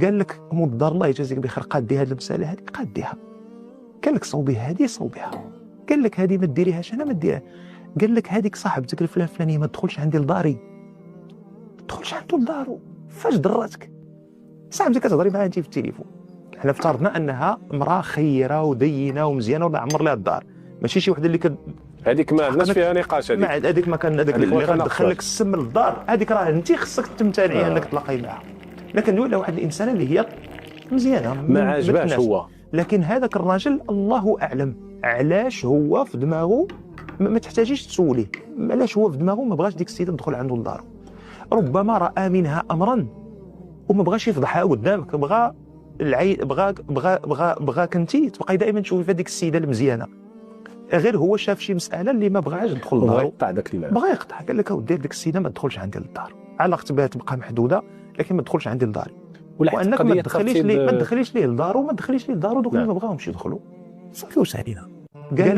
قال لك مدار الله يجازيك بخير قادي هذه المساله هذه قاديها، قال لك صوبيها هذه صوبيها، قال لك هذه ما ديريهاش انا ما ديرها، قال لك هذيك صاحبتك الفلانيه ما تدخلش عندي لداري، ما تدخلش عنده لدارو. فاش دراتك صاحبتك كتهضري معاها انت في التليفون، حنا افترضنا انها امراه خيره ودينه ومزيانه والله عمر لها الدار، ماشي شي وحده اللي هذيك ما عندناش فيها نقاش. هذيك ما كان هذاك اللي غندخل لك السم للدار، هذيك راه انت خصك تمتنعي انك تلاقي معها. لكن ندوي على واحد الانسانه اللي هي مزيانه ما عجباش هو، لكن هذاك الراجل الله اعلم علاش هو في دماغه ما تحتاجيش تسوليه علاش هو في دماغه ما بغاش ديك السيده تدخل عنده لدارو. ربما راى منها امرا وما بغاش يفضحها قدامك، بغى بغاك انت تبقاي دائما تشوفي في هذيك السيده المزيانه، غير هو شاف شي مساله اللي ما بغاش يدخل لدارو، بغى يقطع داك اللي بغى يقطع. قال لك اودي ديك السيده ما تدخلش عندي للدار، علاقتي بها تبقى محدوده لكن ما تدخلش عندي لداري، وانك ما تدخليش ليه لدارو، ما تدخليش ليه لدارو دوك اللي ما بغاهمش يدخلوا صافي وسالينا.